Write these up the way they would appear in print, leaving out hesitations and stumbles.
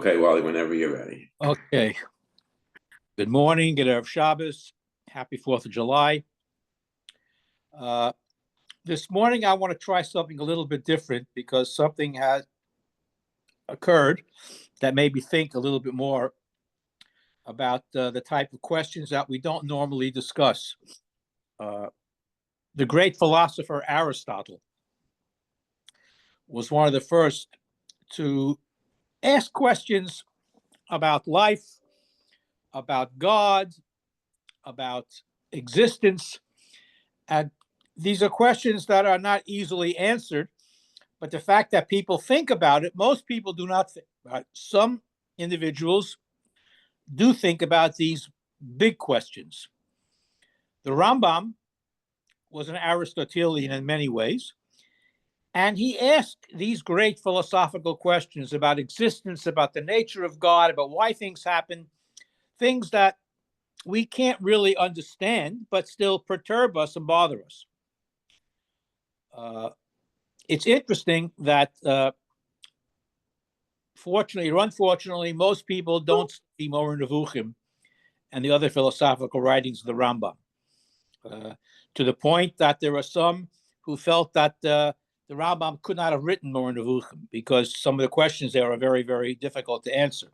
Okay, Wally, whenever you're ready. Okay. Good morning. Good Erev Shabbos. Happy 4th of July. This morning, I want to try something a little bit different because something has occurred that made me think a little bit more about the type of questions that we don't normally discuss. The great philosopher Aristotle was one of the first to ask questions about life, about God, about existence. And these are questions that are not easily answered, but the fact that people think about it, most people do not think about it. Some individuals do think about these big questions. The Rambam was an Aristotelian in many ways, and he asked these great philosophical questions about existence, about the nature of God, about why things happen, things that we can't really understand, but still perturb us and bother us. It's interesting that, fortunately or unfortunately, most people don't study Moreh Nevuchim and the other philosophical writings of the Rambam, to the point that there are some who felt that the Rambam could not have written Moreh Nevuchim because some of the questions there are very, very difficult to answer.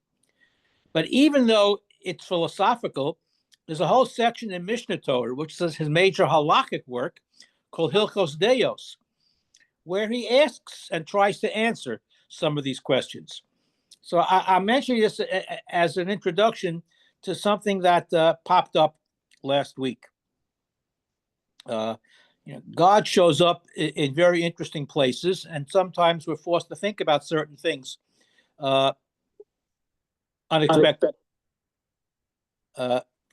But even though it's philosophical, there's a whole section in Mishnah Torah, which is his major halakhic work called Hilchos Deos, where he asks and tries to answer some of these questions. So I'm mentioning this as an introduction to something that popped up last week. God shows up in very interesting places, and sometimes we're forced to think about certain things unexpected.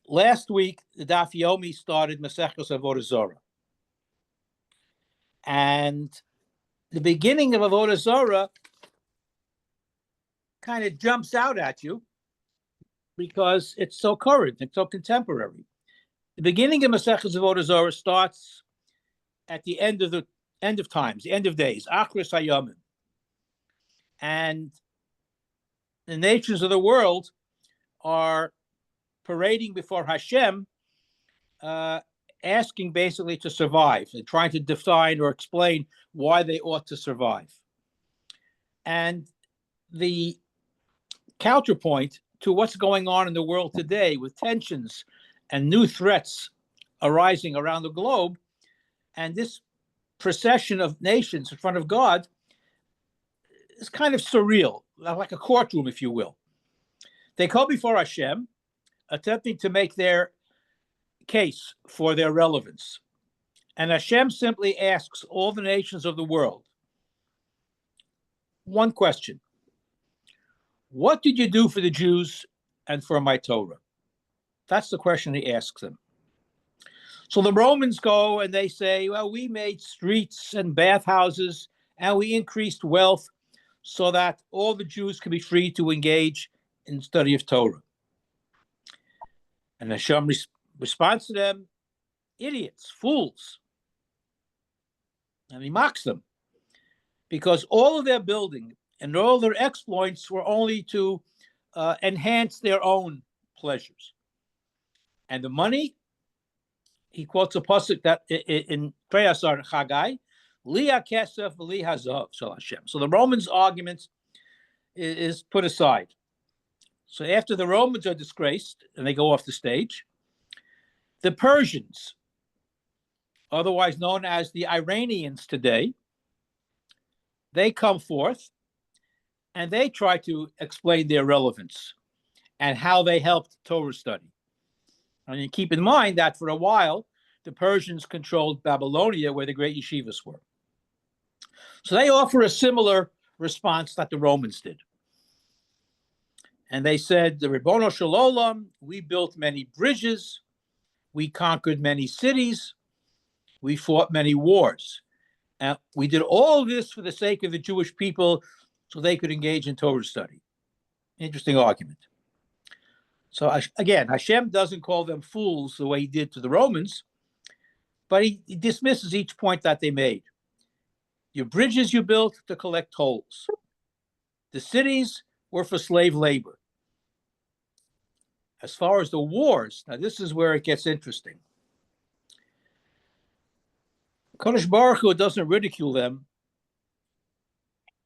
Last week, the Daf Yomi started Maseches Avodah Zarah. And the beginning of Avodah Zarah kind of jumps out at you because it's so current, it's so contemporary. The beginning of Maseches Avodah Zarah starts at the end of times, the end of days, Achris Hayamim. And the nations of the world are parading before Hashem, asking basically to survive and trying to define or explain why they ought to survive. And the counterpoint to what's going on in the world today with tensions and new threats arising around the globe, and this procession of nations in front of God is kind of surreal, like a courtroom, if you will. They come before Hashem, attempting to make their case for their relevance. And Hashem simply asks all the nations of the world one question: what did you do for the Jews and for my Torah? That's the question he asks them. So the Romans go and they say, well, we made streets and bathhouses and we increased wealth so that all the Jews could be free to engage in study of Torah. And Hashem responds to them, idiots, fools. And he mocks them because all of their building and all their exploits were only to enhance their own pleasures. And the money, he quotes a pasuk that in Treyasar Chagai, Li HaKesef Li HaZav Shel Hashem. So the Romans' argument is put aside. So after the Romans are disgraced and they go off the stage, the Persians, otherwise known as the Iranians today, they come forth and they try to explain their relevance and how they helped Torah study. And you keep in mind that for a while, the Persians controlled Babylonia, where the great yeshivas were. So they offer a similar response that the Romans did. And they said, the Ribbono Shel Olam, we built many bridges, we conquered many cities, we fought many wars. And we did all this for the sake of the Jewish people so they could engage in Torah study. Interesting argument. So again, Hashem doesn't call them fools the way he did to the Romans, but he dismisses each point that they made. Your bridges you built to collect tolls. The cities were for slave labor. As far as the wars, now this is where it gets interesting. Kadosh Baruch Hu doesn't ridicule them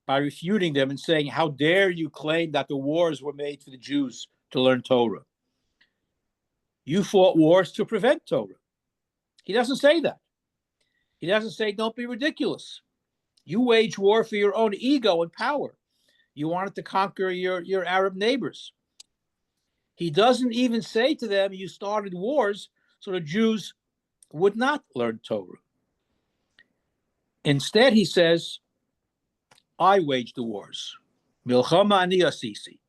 by refuting them and saying, how dare you claim that the wars were made for the Jews to learn Torah? You fought wars to prevent Torah. He doesn't say that. He doesn't say, don't be ridiculous. You wage war for your own ego and power. You wanted to conquer your Arab neighbors. He doesn't even say to them, you started wars so the Jews would not learn Torah. Instead, he says, I waged the wars. Milchama ani asisi.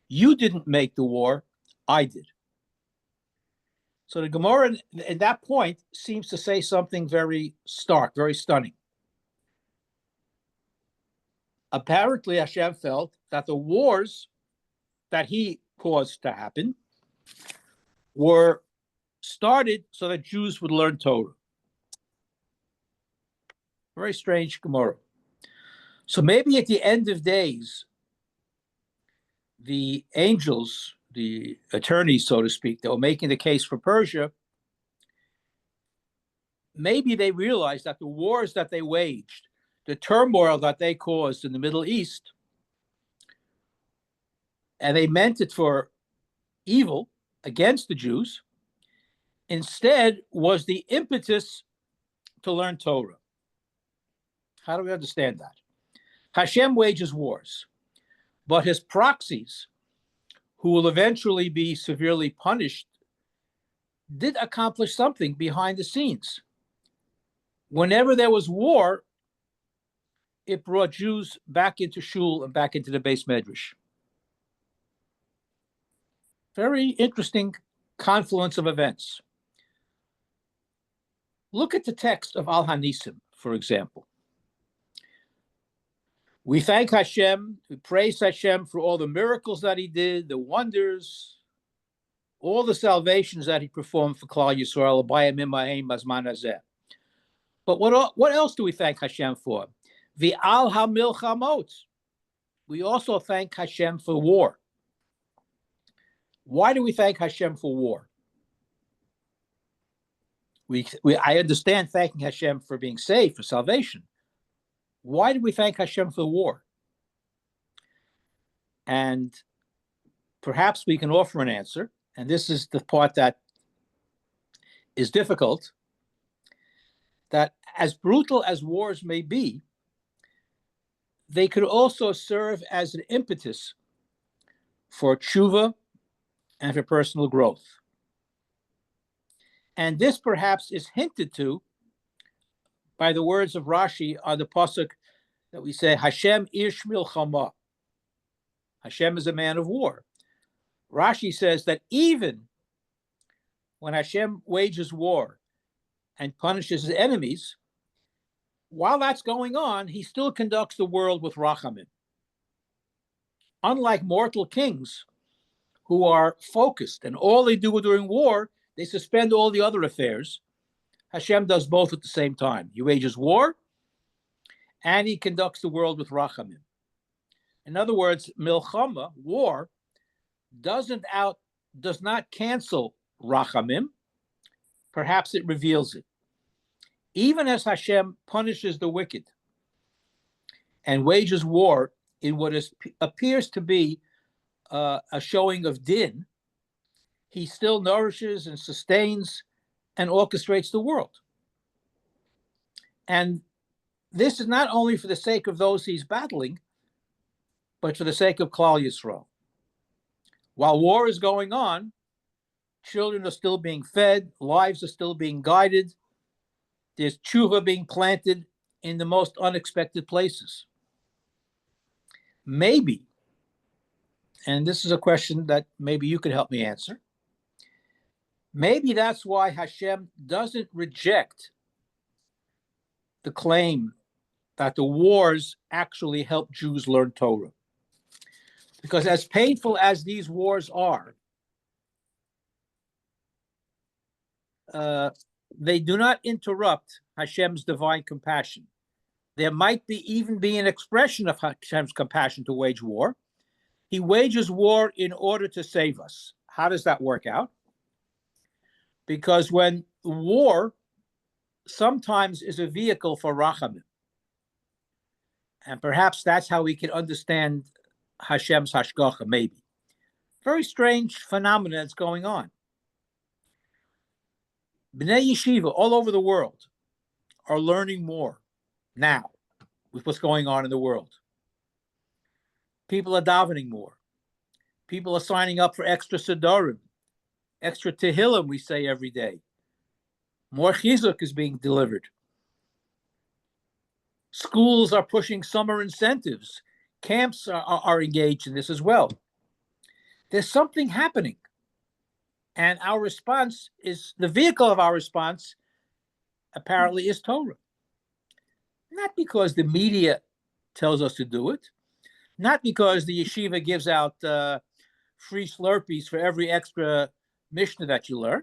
You didn't make the war, I did. So the Gemara at that point seems to say something very stark, very stunning. Apparently, Hashem felt that the wars that he caused to happen were started so that Jews would learn Torah. Very strange Gemara. So maybe at the end of days, the angels, the attorneys, so to speak, that were making the case for Persia, maybe they realized that the wars that they waged, the turmoil that they caused in the Middle East, and they meant it for evil against the Jews, instead was the impetus to learn Torah. How do we understand that? Hashem wages wars, but his proxies, who will eventually be severely punished, did accomplish something behind the scenes. Whenever there was war, it brought Jews back into shul and back into the Beis Medrash. Very interesting confluence of events. Look at the text of Al Hanisim, for example. We thank Hashem, we praise Hashem for all the miracles that he did, the wonders, all the salvations that he performed for Klal Yisrael. But what else do we thank Hashem for? The Al HaMilchamot. We also thank Hashem for war. Why do we thank Hashem for war? I understand thanking Hashem for being saved, for salvation. Why do we thank Hashem for war? And perhaps we can offer an answer, and this is the part that is difficult, that as brutal as wars may be, they could also serve as an impetus for tshuva and for personal growth. And this perhaps is hinted to by the words of Rashi on the pasuk that we say, Hashem ish milchama. Hashem is a man of war. Rashi says that even when Hashem wages war and punishes his enemies, while that's going on, he still conducts the world with rachamim. Unlike mortal kings who are focused and all they do during war, they suspend all the other affairs, Hashem does both at the same time. He wages war and he conducts the world with rachamim. In other words, milchama, war, does not cancel rachamim. Perhaps it reveals it. Even as Hashem punishes the wicked and wages war in what appears to be a showing of din, he still nourishes and sustains and orchestrates the world. And this is not only for the sake of those he's battling, but for the sake of Klal Yisrael. While war is going on, children are still being fed, lives are still being guided, there's tshuva being planted in the most unexpected places. Maybe, and this is a question that maybe you could help me answer, maybe that's why Hashem doesn't reject the claim that the wars actually help Jews learn Torah. Because as painful as these wars are, they do not interrupt Hashem's divine compassion. There might even be an expression of Hashem's compassion to wage war, He wages war in order to save us. How does that work out? Because when war sometimes is a vehicle for rachamim, and perhaps that's how we can understand Hashem's hashgacha, maybe. Very strange phenomenon that's going on. Bnei Yeshiva all over the world are learning more now with what's going on in the world. People are davening more. People are signing up for extra Sidorim, extra Tehillim, we say every day. More Chizuk is being delivered. Schools are pushing summer incentives. Camps are engaged in this as well. There's something happening. And our response is, the vehicle of our response apparently is Torah. Not because the media tells us to do it, not because the yeshiva gives out free Slurpees for every extra Mishnah that you learn.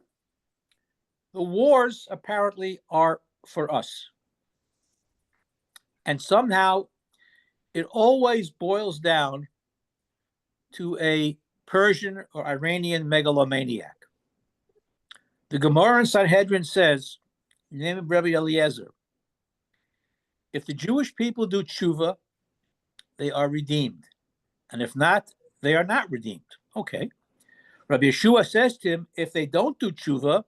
The wars apparently are for us. And somehow it always boils down to a Persian or Iranian megalomaniac. The Gemara in Sanhedrin says, in the name of Rabbi Eliezer, if the Jewish people do tshuva, they are redeemed. And if not, they are not redeemed. Okay. Rabbi Yeshua says to him, if they don't do tshuva,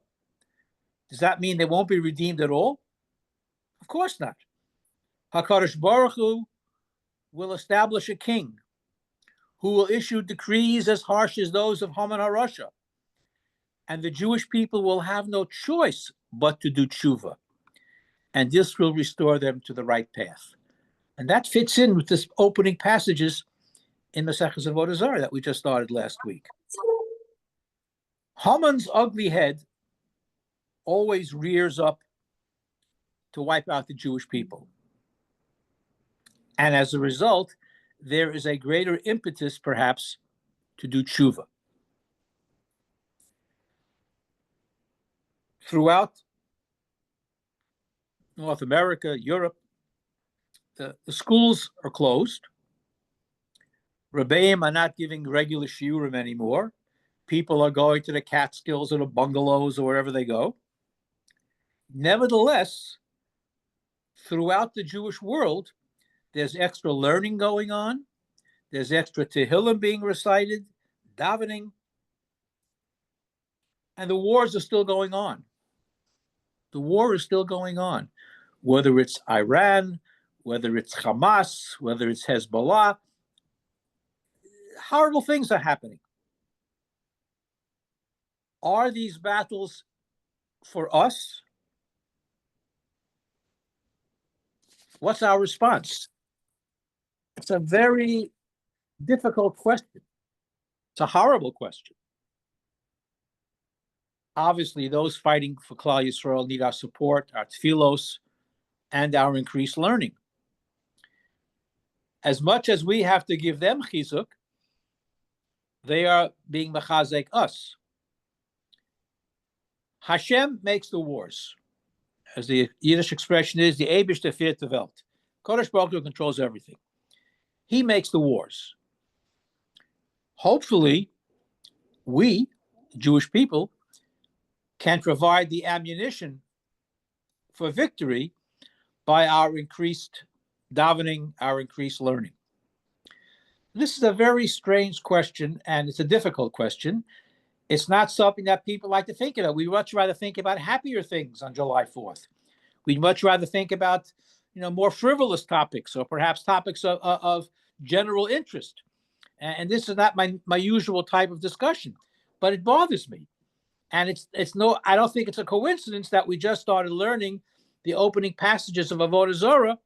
does that mean they won't be redeemed at all? Of course not. HaKadosh Baruch Hu will establish a king who will issue decrees as harsh as those of Haman HaRasha. And the Jewish people will have no choice but to do tshuva. And this will restore them to the right path. And that fits in with this opening passages in the Maseches Avodah Zarah that we just started last week. Haman's ugly head always rears up to wipe out the Jewish people. And as a result, there is a greater impetus, perhaps, to do tshuva. Throughout North America, Europe, the schools are closed. Rabbeim are not giving regular shiurim anymore. People are going to the Catskills or the bungalows or wherever they go. Nevertheless, throughout the Jewish world, there's extra learning going on. There's extra Tehillim being recited, davening, and the wars are still going on. The war is still going on, whether it's Iran, whether it's Hamas, whether it's Hezbollah. Horrible things are happening. Are these battles for us? What's our response? It's a very difficult question. It's a horrible question. Obviously, those fighting for Klal Yisrael need our support, our tefillos, and our increased learning. As much as we have to give them chizuk, they are being mechazek us. Hashem makes the wars. As the Yiddish expression is, the Eibishter führt die Welt. Kodesh Baruch Hu controls everything. He makes the wars. Hopefully, we, Jewish people, can provide the ammunition for victory by our increased davening, our increased learning. This is a very strange question, and it's a difficult question. It's not something that people like to think about. We'd much rather think about happier things on July 4th. We'd much rather think about, more frivolous topics, or perhaps topics of general interest. And this is not my usual type of discussion, but it bothers me. And I don't think it's a coincidence that we just started learning the opening passages of Avodah Zarah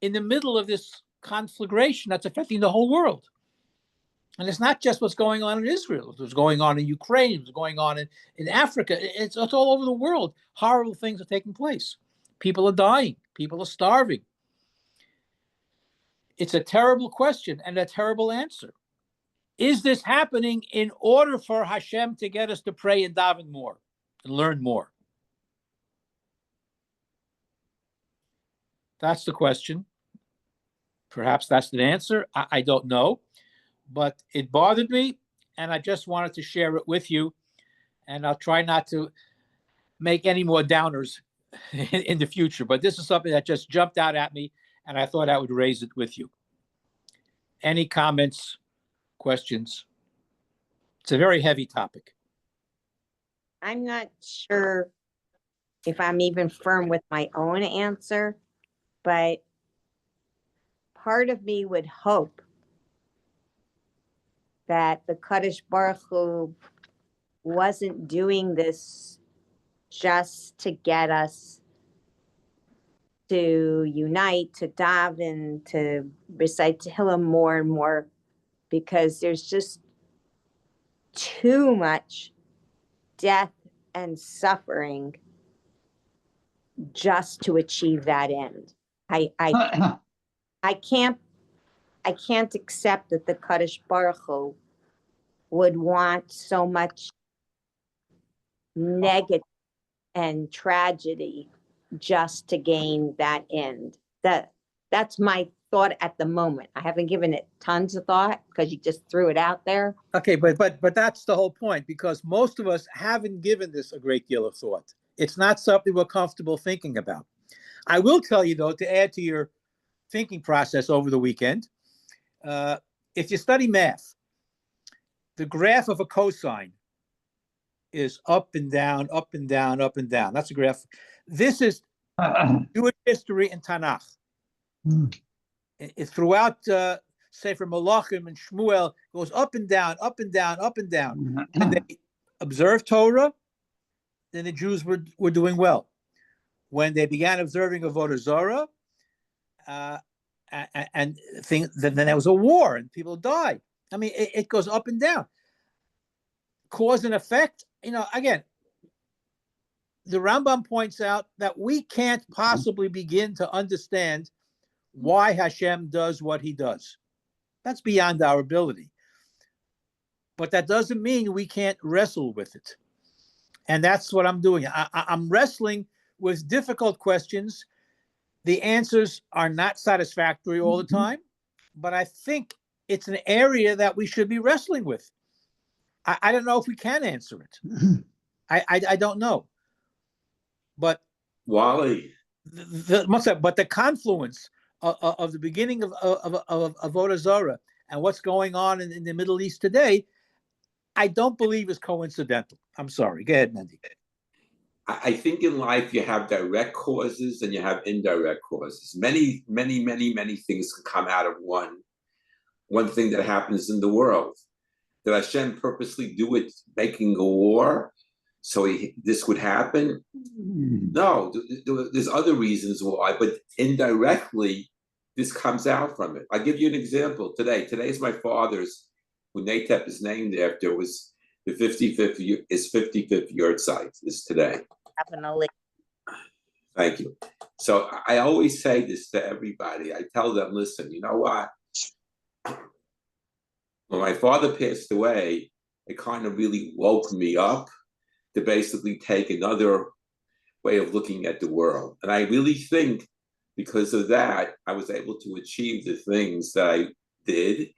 in the middle of this conflagration that's affecting the whole world. And it's not just what's going on in Israel. It's what's going on in Ukraine. It's going on in Africa. It's all over the world. Horrible things are taking place. People are dying. People are starving. It's a terrible question and a terrible answer. Is this happening in order for Hashem to get us to pray and daven more and learn more? That's the question. Perhaps that's the answer. I don't know. but it bothered me, and I just wanted to share it with you. And I'll try not to make any more downers in the future. But this is something that just jumped out at me, and I thought I would raise it with you. Any comments, questions? It's a very heavy topic. I'm not sure if I'm even firm with my own answer, but part of me would hope that the Kadosh Baruch Hu wasn't doing this just to get us to unite, to daven, to recite Tehillim more and more, because there's just too much death and suffering just to achieve that end. I can't accept that the Kadosh Baruch Hu would want so much negative and tragedy just to gain that end. That's my thought at the moment. I haven't given it tons of thought because you just threw it out there. Okay, but that's the whole point, because most of us haven't given this a great deal of thought. It's not something we're comfortable thinking about. I will tell you, though, to add to your thinking process over the weekend, if you study math, the graph of a cosine is up and down, up and down, up and down. That's a graph. This is Jewish history and Tanakh. Throughout Sefer Malachim and Shmuel, goes up and down, up and down, up and down. When they observed Torah, then the Jews were doing well. When they began observing Avodah Zarah, then there was a war and people died. I mean, it goes up and down. Cause and effect, again, the Rambam points out that we can't possibly begin to understand why Hashem does what he does. That's beyond our ability. But that doesn't mean we can't wrestle with it. And that's what I'm doing. I'm wrestling with difficult questions. The answers are not satisfactory all the time, but I think it's an area that we should be wrestling with. I don't know if we can answer it. I don't know. But Wally, but the confluence of the beginning of Avodah Zarah and what's going on in the Middle East today, I don't believe is coincidental. I'm sorry. Go ahead, Mendy. I think in life you have direct causes and you have indirect causes. Many, many, many, many things can come out of one thing that happens in the world. Did Hashem purposely do it, making a war, so this would happen? No, there's other reasons why, but indirectly, this comes out from it. I'll give you an example today. Today is my father's, who NATEP is named after, was the 55th yahrzeit is today. Definitely. Thank you. So I always say this to everybody. I tell them, listen, you know what? When my father passed away, it kind of really woke me up to basically take another way of looking at the world. And I really think because of that, I was able to achieve the things that I did.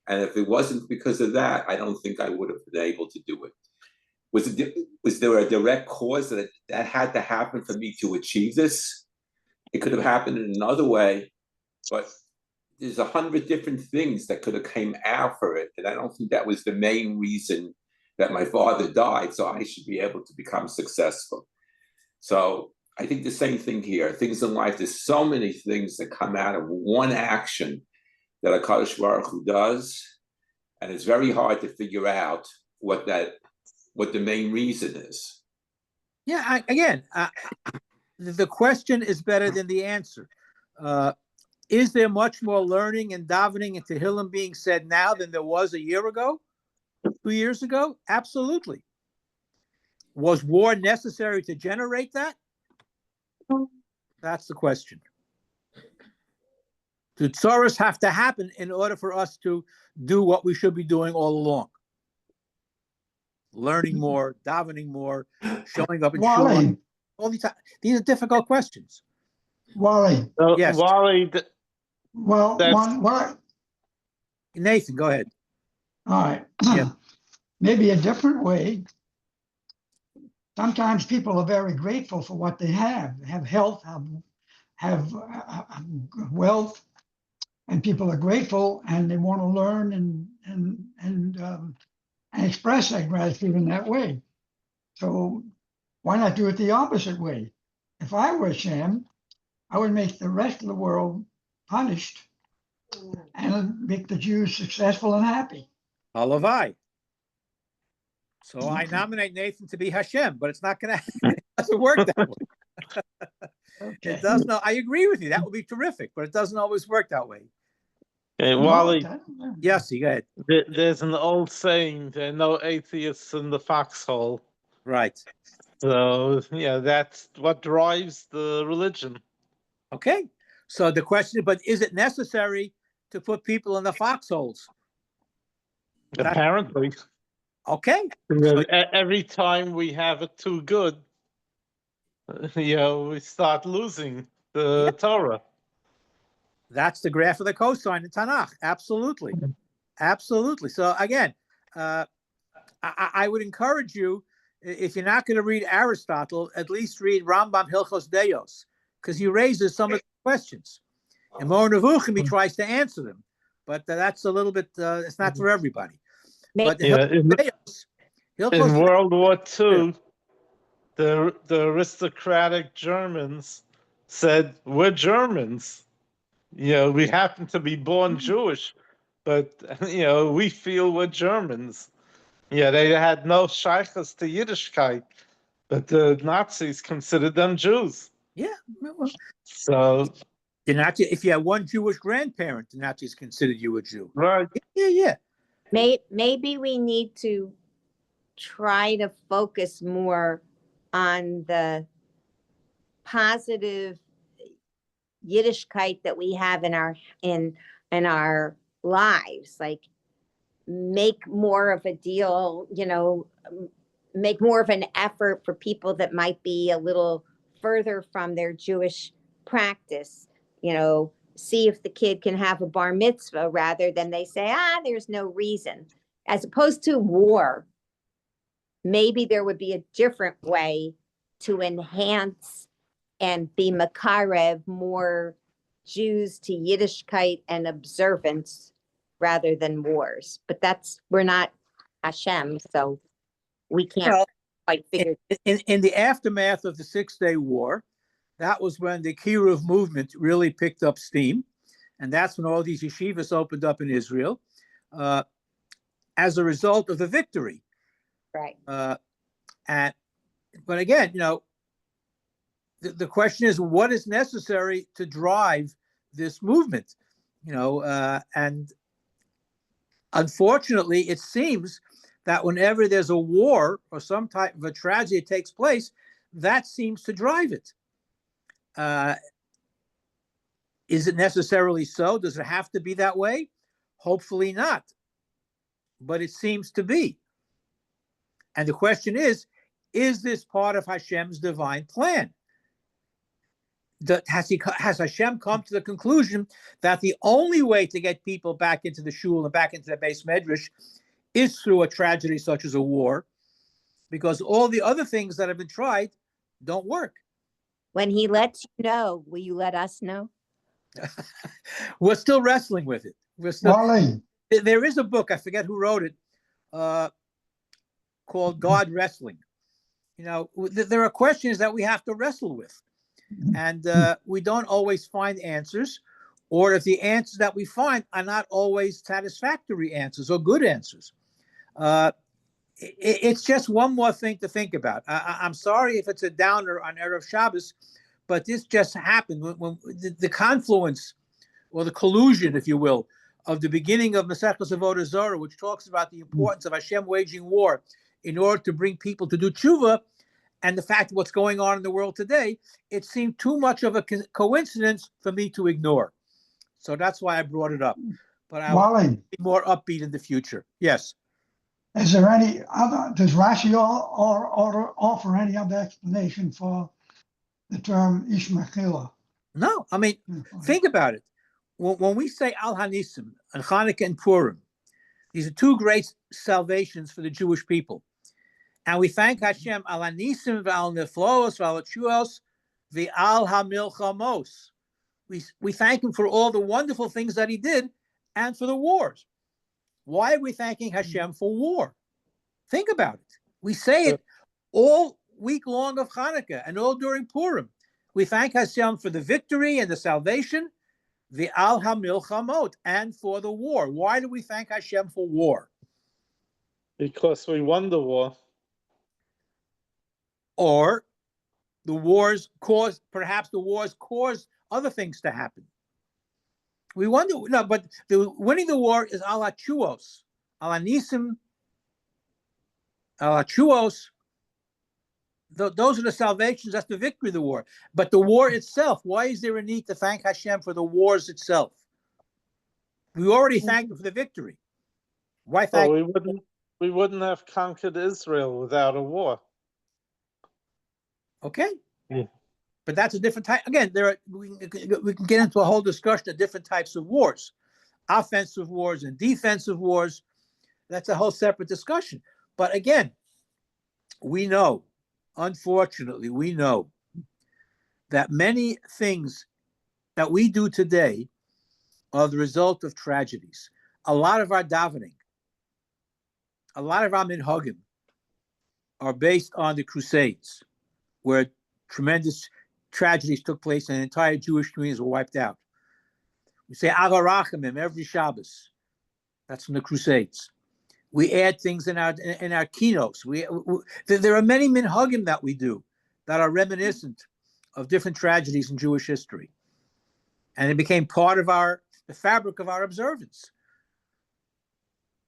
And if it wasn't because of that, I don't think I would have been able to do it. Was there a direct cause that had to happen for me to achieve this? It could have happened in another way, but there's 100 different things that could have came out for it. And I don't think that was the main reason that my father died, so I should be able to become successful. So I think the same thing here. Things in life, there's so many things that come out of one action that a Kadosh Baruch Hu does, and it's very hard to figure out what the main reason is. Yeah, the question is better than the answer. Is there much more learning and davening and Tehillim being said now than there was a year ago, 2 years ago? Absolutely. Was war necessary to generate that? That's the question. Do tzoros have to happen in order for us to do what we should be doing all along? Learning more, davening more, showing up in Shiur. All these are difficult questions. Wally. Yes. Wally. Well, That's- what Nathan, go ahead. All right. Yeah. Maybe a different way. Sometimes people are very grateful for what they have health, have wealth, and people are grateful and they want to learn and express that gratitude in that way. So why not do it the opposite way? If I were Hashem, I would make the rest of the world punished and make the Jews successful and happy. Halavai. So I nominate Nathan to be Hashem, but it's not going to, it doesn't work that way. Okay. It doesn't. I agree with you. That would be terrific, but it doesn't always work that way. Hey, No, Wally, Yes, you go ahead. there's an old saying, there are no atheists in the foxhole. Right. So, yeah, that's what drives the religion. Okay. So the question, but is it necessary to put people in the foxholes? Apparently. Okay. Because every time we have it too good, we start losing the Torah. That's the graph of the cosine in Tanakh. Absolutely. Absolutely. So again, I would encourage you, if you're not going to read Aristotle, at least read Rambam Hilchos Deos, because he raises some of the questions. And Mor Nevuchim, he tries to answer them. But that's a little bit, it's not for everybody. But in World War II, the aristocratic Germans said, we're Germans. We happen to be born Jewish, but, we feel we're Germans. Yeah, they had no shaykhs to Yiddishkeit, but the Nazis considered them Jews. Yeah. Well, so if you have one Jewish grandparent, the Nazis considered you a Jew. Right. Yeah. Maybe we need to try to focus more on the positive Yiddishkeit that we have in our lives, like make more of a deal, make more of an effort for people that might be a little further from their Jewish practice, see if the kid can have a bar mitzvah rather than they say, there's no reason, as opposed to war. Maybe there would be a different way to enhance and be makarev more Jews to Yiddishkeit and observance rather than wars. But we're not Hashem, so we can't quite figure. In the aftermath of the 6-Day War, that was when the Kiruv movement really picked up steam. And that's when all these yeshivas opened up in Israel as a result of the victory. Right. But again, the question is, what is necessary to drive this movement? And unfortunately, it seems that whenever there's a war or some type of a tragedy takes place, that seems to drive it. Is it necessarily so? Does it have to be that way? Hopefully not. But it seems to be. And the question is this part of Hashem's divine plan? Has Hashem come to the conclusion that the only way to get people back into the shul and back into the base medrash is through a tragedy such as a war? Because all the other things that have been tried don't work. When he lets you know, will you let us know? We're still wrestling with it. Wally. There is a book, I forget who wrote it, called God Wrestling. There are questions that we have to wrestle with. And we don't always find answers, or if the answers that we find are not always satisfactory answers or good answers. It's just one more thing to think about. I'm sorry if it's a downer on Erev Shabbos, but this just happened when the confluence or the collusion, if you will, of the beginning of Maseches Avodah Zarah, which talks about the importance of Hashem waging war in order to bring people to do tshuva, and the fact of what's going on in the world today, it seemed too much of a coincidence for me to ignore. So that's why I brought it up. But I will be more upbeat in the future. Yes. Is there any other, does Rashi offer any other explanation for the term Ish Mechila? No, I mean, think about it. When we say Al Hanisim and Hanukkah and Purim, These are two great salvations for the Jewish people. And we thank Hashem al anisim v'al neflos v'al chuos v'al hamilchamos. We thank him for all the wonderful things that he did and for the wars. Why are we thanking Hashem for war? Think about it. We say it all week long of Hanukkah and all during Purim. We thank Hashem for the victory and the salvation, the al hamilchamot, and for the war. Why do we thank Hashem for war? Because we won the war. Or the wars caused, perhaps the wars caused other things to happen. We wonder, no, but winning the war is ala chuos, ala nisim, ala chuos. Those are the salvations, that's the victory of the war. But the war itself, why is there a need to thank Hashem for the wars itself? We already thanked him for the victory. Why thank him? We wouldn't have conquered Israel without a war. Okay. Yeah. But that's a different type. Again, we can get into a whole discussion of different types of wars, offensive wars and defensive wars. That's a whole separate discussion. But again, we know, unfortunately, we know that many things that we do today are the result of tragedies. A lot of our davening, a lot of our minhagim are based on the Crusades, where tremendous tragedies took place and entire Jewish communities were wiped out. We say Ava Rachamim every Shabbos. That's from the Crusades. We add things in our keynotes. There are many minhagim that we do that are reminiscent of different tragedies in Jewish history, and it became part of the fabric of our observance.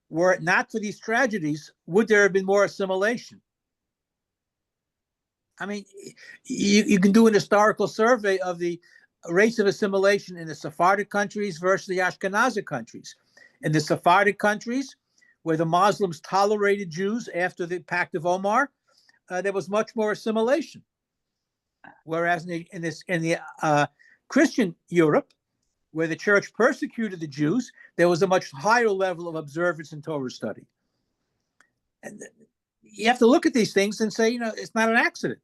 Were it not for these tragedies, would there have been more assimilation? I mean, you can do an historical survey of the rates of assimilation in the Sephardic countries versus the Ashkenazic countries. In the Sephardic countries, where the Muslims tolerated Jews after the Pact of Omar, there was much more assimilation. Whereas in the Christian Europe, where the church persecuted the Jews, there was a much higher level of observance and Torah study. And you have to look at these things and say, it's not an accident.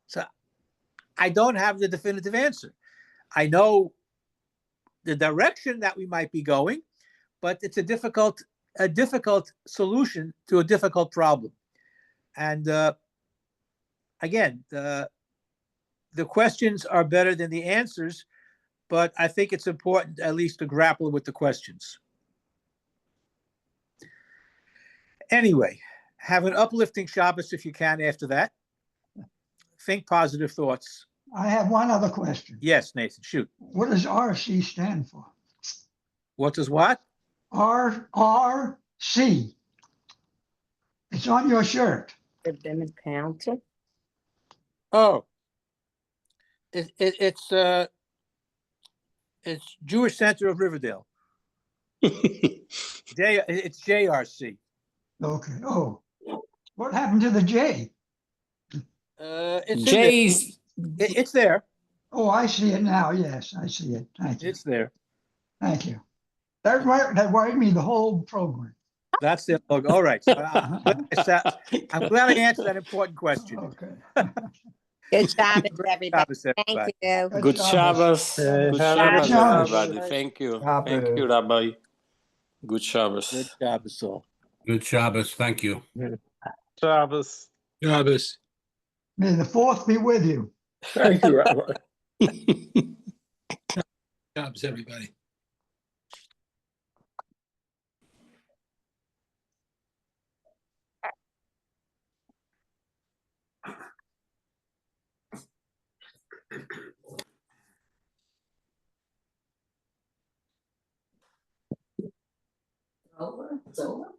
So I don't have the definitive answer. I know the direction that we might be going, but it's a difficult solution to a difficult problem. And again, the questions are better than the answers, but I think it's important at least to grapple with the questions. Anyway, have an uplifting Shabbos if you can after that. Think positive thoughts. I have one other question. Yes, Nathan, shoot. What does RC stand for? What does what? RC. It's on your shirt. Rabbinic Council. Oh, it's Jewish Center of Riverdale. It's JRC. Okay. Oh, what happened to the J? It's J's. It's there. Oh, I see it now. Yes, I see it. Thank you. It's there. Thank you. That worried me the whole program. That's the logo. All right. So I'm glad I answered that important question. Okay. Good Shabbos, everybody. Shabbos, Thank everybody. you. Good Shabbos. Good Shabbos, Shabbos. everybody. Thank you. Thank you, Rabbi. Good Shabbos. Good Shabbos, all. Good Shabbos. Thank you. Shabbos. Shabbos. May the fourth be with you. Thank you, Rabbi. Shabbos, everybody. It's over.